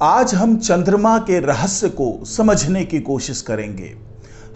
आज हम चंद्रमा के रहस्य को समझने की कोशिश करेंगे।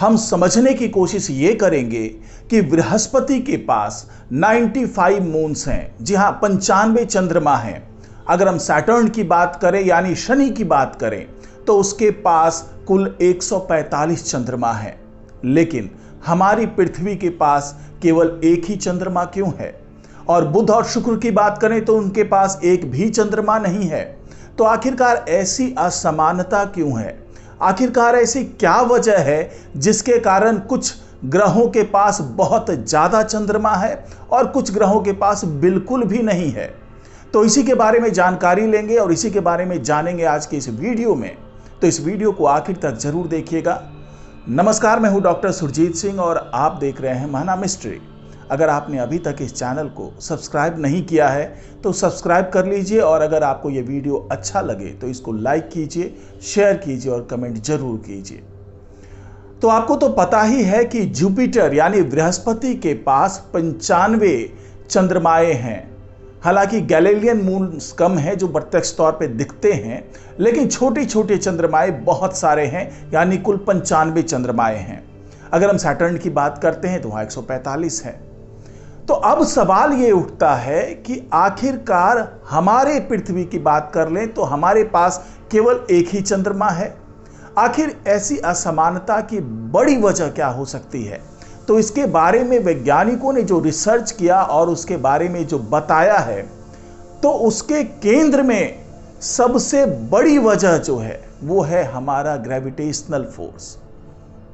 हम समझने की कोशिश ये करेंगे कि बृहस्पति के पास 95 मून्स हैं। जी हाँ, 95 चंद्रमा हैं। अगर हम सैटर्न की बात करें यानी शनि की बात करें तो उसके पास कुल 145 चंद्रमा हैं। लेकिन हमारी पृथ्वी के पास केवल एक ही चंद्रमा क्यों है? और बुध और शुक्र की बात करें तो उनके पास एक भी चंद्रमा नहीं है। तो आखिरकार ऐसी असमानता क्यों है? आखिरकार ऐसी क्या वजह है जिसके कारण कुछ ग्रहों के पास बहुत ज्यादा चंद्रमा है और कुछ ग्रहों के पास बिल्कुल भी नहीं है? तो इसी के बारे में जानकारी लेंगे और इसी के बारे में जानेंगे आज के इस वीडियो में। तो इस वीडियो को आखिर तक जरूर देखिएगा। नमस्कार, मैं हूं डॉक्टर सुरजीत सिंह और आप देख रहे हैं महाना मिस्ट्री। अगर आपने अभी तक इस चैनल को सब्सक्राइब नहीं किया है तो सब्सक्राइब कर लीजिए और अगर आपको ये वीडियो अच्छा लगे तो इसको लाइक कीजिए, शेयर कीजिए और कमेंट जरूर कीजिए। तो आपको तो पता ही है कि जुपिटर यानी बृहस्पति के पास 95 चंद्रमाएं हैं। हालांकि गैलीलियन मून्स कम है जो प्रत्यक्ष तौर पे दिखते हैं, लेकिन छोटे छोटे चंद्रमाएं बहुत सारे हैं, यानी कुल 95 चंद्रमाएं हैं। अगर हम सैटर्न की बात करते हैं तो वहां 145 है। तो अब सवाल ये उठता है कि आखिरकार हमारे पृथ्वी की बात कर लें तो हमारे पास केवल एक ही चंद्रमा है। आखिर ऐसी असमानता की बड़ी वजह क्या हो सकती है? तो इसके बारे में वैज्ञानिकों ने जो रिसर्च किया और उसके बारे में जो बताया है, तो उसके केंद्र में सबसे बड़ी वजह जो है वो है हमारा ग्रेविटेशनल फोर्स।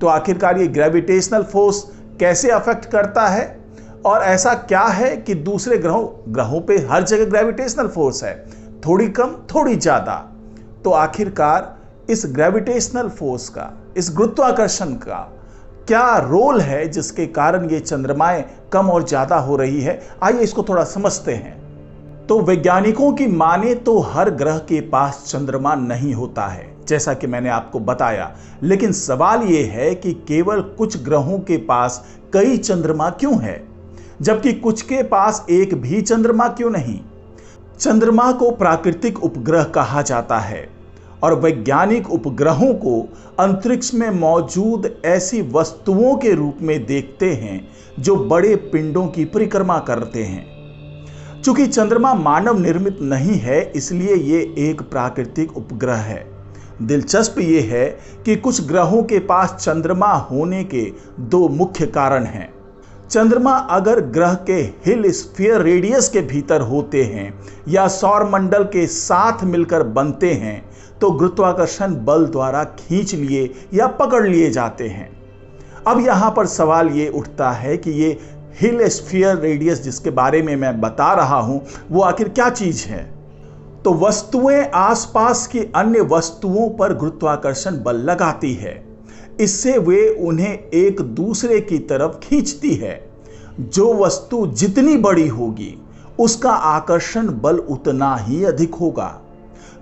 तो आखिरकार ये ग्रेविटेशनल फोर्स कैसे अफेक्ट करता है और ऐसा क्या है कि दूसरे ग्रहों पे हर जगह ग्रेविटेशनल फोर्स है, थोड़ी कम थोड़ी ज्यादा। तो आखिरकार इस ग्रेविटेशनल फोर्स का, इस गुरुत्वाकर्षण का क्या रोल है जिसके कारण ये चंद्रमाएं कम और ज्यादा हो रही है? आइए इसको थोड़ा समझते हैं। तो वैज्ञानिकों की माने तो हर ग्रह के पास चंद्रमा नहीं होता है, जैसा कि मैंने आपको बताया। लेकिन सवाल यह है कि केवल कुछ ग्रहों के पास कई चंद्रमा क्यों है, जबकि कुछ के पास एक भी चंद्रमा क्यों नहीं? चंद्रमा को प्राकृतिक उपग्रह कहा जाता है और वैज्ञानिक उपग्रहों को अंतरिक्ष में मौजूद ऐसी वस्तुओं के रूप में देखते हैं जो बड़े पिंडों की परिक्रमा करते हैं। चूंकि चंद्रमा मानव निर्मित नहीं है, इसलिए ये एक प्राकृतिक उपग्रह है। दिलचस्प ये है कि कुछ ग्रहों के पास चंद्रमा होने के दो मुख्य कारण हैं। चंद्रमा अगर ग्रह के हिल स्फीयर रेडियस के भीतर होते हैं या सौर मंडल के साथ मिलकर बनते हैं तो गुरुत्वाकर्षण बल द्वारा खींच लिए या पकड़ लिए जाते हैं। अब यहां पर सवाल ये उठता है कि ये हिल स्फीयर रेडियस जिसके बारे में मैं बता रहा हूं वो आखिर क्या चीज है? तो वस्तुएं आसपास की अन्य वस्तुओं पर गुरुत्वाकर्षण बल लगाती है। इससे वे उन्हें एक दूसरे की तरफ खींचती है। जो वस्तु जितनी बड़ी होगी उसका आकर्षण बल उतना ही अधिक होगा।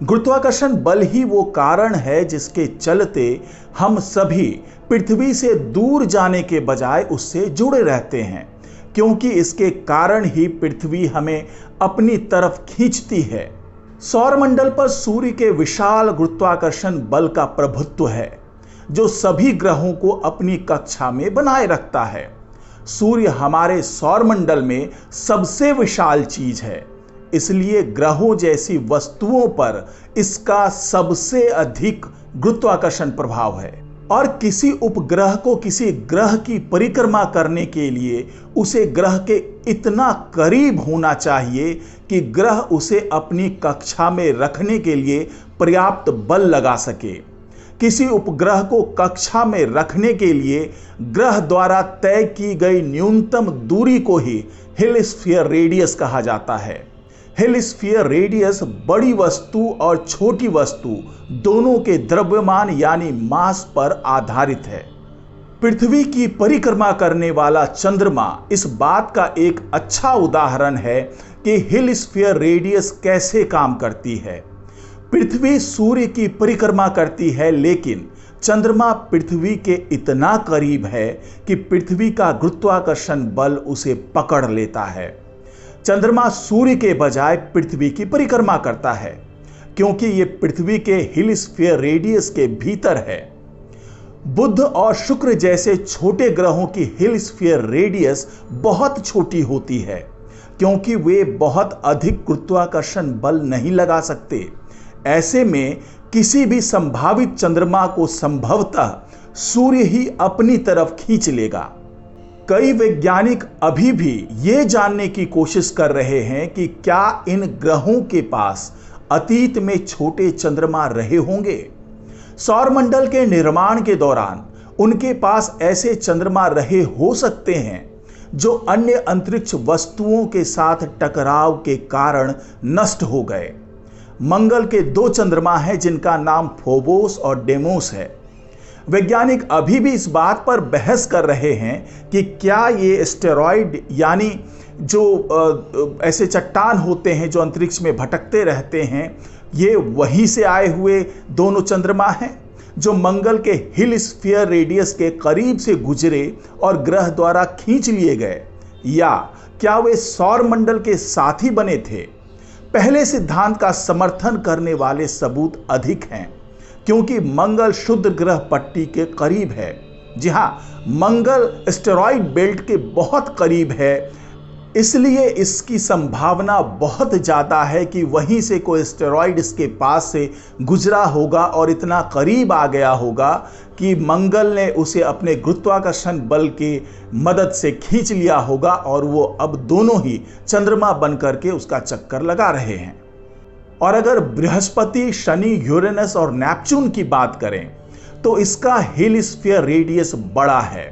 गुरुत्वाकर्षण बल ही वो कारण है जिसके चलते हम सभी पृथ्वी से दूर जाने के बजाय उससे जुड़े रहते हैं, क्योंकि इसके कारण ही पृथ्वी हमें अपनी तरफ खींचती है। सौरमंडल पर सूर्य के विशाल गुरुत्वाकर्षण बल का प्रभुत्व है जो सभी ग्रहों को अपनी कक्षा में बनाए रखता है। सूर्य हमारे सौरमंडल में सबसे विशाल चीज है, इसलिए ग्रहों जैसी वस्तुओं पर इसका सबसे अधिक गुरुत्वाकर्षण प्रभाव है। और किसी उपग्रह को किसी ग्रह की परिक्रमा करने के लिए उसे ग्रह के इतना करीब होना चाहिए कि ग्रह उसे अपनी कक्षा में रखने के लिए पर्याप्त बल लगा सके। किसी उपग्रह को कक्षा में रखने के लिए ग्रह द्वारा तय की गई न्यूनतम दूरी को ही हिल स्फीयर रेडियस कहा जाता है। हिल स्फीयर रेडियस बड़ी वस्तु और छोटी वस्तु दोनों के द्रव्यमान यानी मास पर आधारित है। पृथ्वी की परिक्रमा करने वाला चंद्रमा इस बात का एक अच्छा उदाहरण है कि हिल स्फीयर रेडियस कैसे काम करती है। पृथ्वी सूर्य की परिक्रमा करती है, लेकिन चंद्रमा पृथ्वी के इतना करीब है कि पृथ्वी का गुरुत्वाकर्षण बल उसे पकड़ लेता है। चंद्रमा सूर्य के बजाय पृथ्वी की परिक्रमा करता है। क्योंकि ये पृथ्वी के हेलिस्फीयर रेडियस के भीतर है। बुध और शुक्र जैसे छोटे ग्रहों की हेलिस्फीयर रेडियस बहुत छोटी होती है, क्योंकि वे बहुत अधिक गुरुत्वाकर्षण बल नहीं लगा सकते। ऐसे में किसी भी संभावित चंद्रमा को संभवतः सूर्य ही अपनी तरफ खींच लेगा। कई वैज्ञानिक अभी भी ये जानने की कोशिश कर रहे हैं कि क्या इन ग्रहों के पास अतीत में छोटे चंद्रमा रहे होंगे। सौरमंडल के निर्माण के दौरान उनके पास ऐसे चंद्रमा रहे हो सकते हैं जो अन्य अंतरिक्ष वस्तुओं के साथ टकराव के कारण नष्ट हो गए। मंगल के 2 चंद्रमा हैं जिनका नाम फोबोस और डेमोस है। वैज्ञानिक अभी भी इस बात पर बहस कर रहे हैं कि क्या ये एस्टेरॉयड यानी जो ऐसे चट्टान होते हैं जो अंतरिक्ष में भटकते रहते हैं, ये वहीं से आए हुए दोनों चंद्रमा हैं जो मंगल के हेलिस्फीयर रेडियस के करीब से गुजरे और ग्रह द्वारा खींच लिए गए, या क्या वे सौर मंडल के साथ ही बने थे। पहले सिद्धांत का समर्थन करने वाले सबूत अधिक हैं, क्योंकि मंगल शुद्ध ग्रह पट्टी के करीब है। जी हां, मंगल एस्टेरॉयड बेल्ट के बहुत करीब है, इसलिए इसकी संभावना बहुत ज्यादा है कि वहीं से कोई एस्टेरॉयड इसके पास से गुजरा होगा और इतना करीब आ गया होगा कि मंगल ने उसे अपने गुरुत्वाकर्षण बल की मदद से खींच लिया होगा और वो अब दोनों ही चंद्रमा बनकर के उसका चक्कर लगा रहे हैं। और अगर बृहस्पति, शनि, यूरेनस और नेपच्यून की बात करें तो इसका हेलिस्फीयर रेडियस बड़ा है,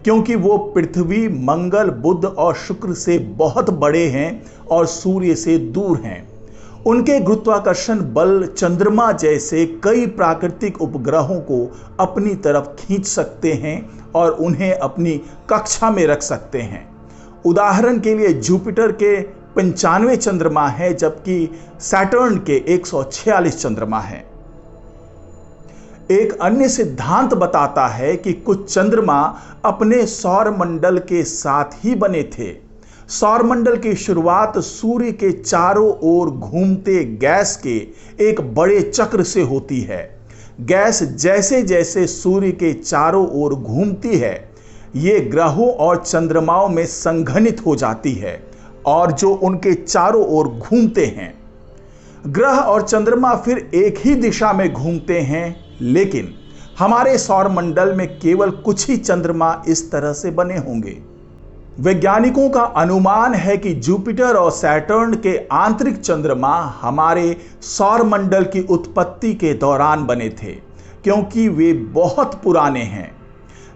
क्योंकि वो पृथ्वी, मंगल, बुध और शुक्र से बहुत बड़े हैं और सूर्य से दूर हैं। उनके गुरुत्वाकर्षण बल चंद्रमा जैसे कई प्राकृतिक उपग्रहों को अपनी तरफ खींच सकते हैं और उन्हें अपनी कक्षा में रख सकते हैं। उदाहरण के लिए जुपिटर के 95 चंद्रमा है, जबकि सैटर्न के 146 चंद्रमा हैं। एक अन्य सिद्धांत बताता है कि कुछ चंद्रमा अपने सौर मंडल के साथ ही बने थे। सौर मंडल की शुरुआत सूर्य के चारों ओर घूमते गैस के एक बड़े चक्र से होती है। गैस जैसे जैसे सूर्य के चारों ओर घूमती है, ये ग्रहों और चंद्रमाओं में संघनित हो जाती है और जो उनके चारों ओर घूमते हैं। ग्रह और चंद्रमा फिर एक ही दिशा में घूमते हैं, लेकिन हमारे सौर मंडल में केवल कुछ ही चंद्रमा इस तरह से बने होंगे। वैज्ञानिकों का अनुमान है कि जुपिटर और सैटर्न के आंतरिक चंद्रमा हमारे सौर मंडल की उत्पत्ति के दौरान बने थे, क्योंकि वे बहुत पुराने हैं।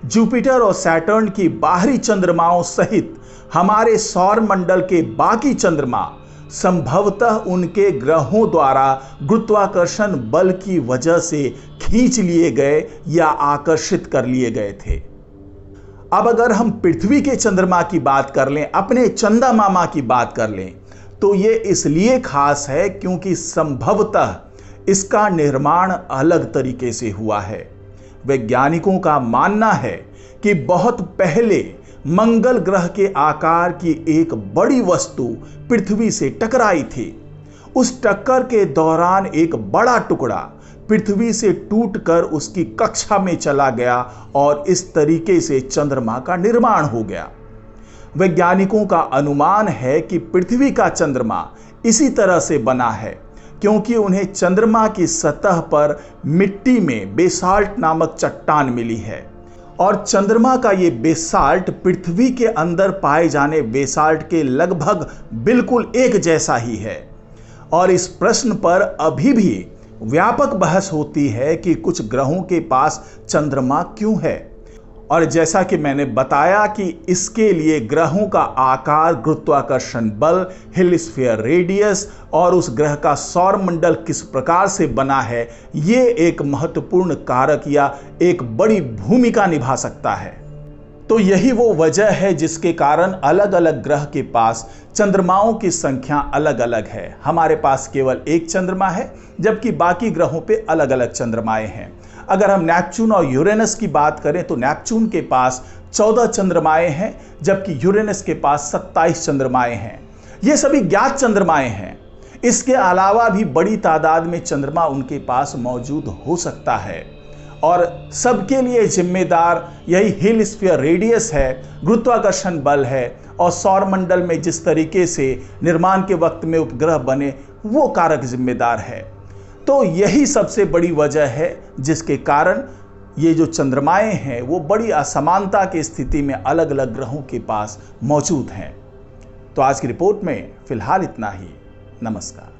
जुपिटर और सैटर्न की बाहरी चंद्रमाओं सहित हमारे सौर मंडल के बाकी चंद्रमा संभवतः उनके ग्रहों द्वारा गुरुत्वाकर्षण बल की वजह से खींच लिए गए या आकर्षित कर लिए गए थे। अब अगर हम पृथ्वी के चंद्रमा की बात कर लें, अपने चंदा मामा की बात कर लें, तो ये इसलिए खास है क्योंकि संभवतः इसका निर्माण अलग तरीके से हुआ है। वैज्ञानिकों का मानना है कि बहुत पहले मंगल ग्रह के आकार की एक बड़ी वस्तु पृथ्वी से टकराई थी। उस टक्कर के दौरान एक बड़ा टुकड़ा पृथ्वी से टूटकर उसकी कक्षा में चला गया और इस तरीके से चंद्रमा का निर्माण हो गया। वैज्ञानिकों का अनुमान है कि पृथ्वी का चंद्रमा इसी तरह से बना है, क्योंकि उन्हें चंद्रमा की सतह पर मिट्टी में बेसाल्ट नामक चट्टान मिली है और चंद्रमा का ये बेसाल्ट पृथ्वी के अंदर पाए जाने बेसाल्ट के लगभग बिल्कुल एक जैसा ही है। और इस प्रश्न पर अभी भी व्यापक बहस होती है कि कुछ ग्रहों के पास चंद्रमा क्यों है, और जैसा कि मैंने बताया कि इसके लिए ग्रहों का आकार, गुरुत्वाकर्षण बल, हेलिस्फीयर रेडियस और उस ग्रह का सौर मंडल किस प्रकार से बना है, ये एक महत्वपूर्ण कारक या एक बड़ी भूमिका निभा सकता है। तो यही वो वजह है जिसके कारण अलग अलग ग्रह के पास चंद्रमाओं की संख्या अलग अलग है। हमारे पास केवल एक चंद्रमा है, जबकि बाकी ग्रहों पे अलग अलग चंद्रमाएं हैं। अगर हम नेपच्यून और यूरेनस की बात करें तो नेपच्यून के पास 14 चंद्रमाएं हैं, जबकि यूरेनस के पास 27 चंद्रमाएं हैं। ये सभी ज्ञात चंद्रमाएं हैं। इसके अलावा भी बड़ी तादाद में चंद्रमा उनके पास मौजूद हो सकता है और सबके लिए जिम्मेदार यही हिल स्फीयर रेडियस है, गुरुत्वाकर्षण बल है और सौर मंडल में जिस तरीके से निर्माण के वक्त में उपग्रह बने वो कारक जिम्मेदार है। तो यही सबसे बड़ी वजह है जिसके कारण ये जो चंद्रमाएं हैं वो बड़ी असमानता की स्थिति में अलग अलग ग्रहों के पास मौजूद हैं। तो आज की रिपोर्ट में फिलहाल इतना ही। नमस्कार।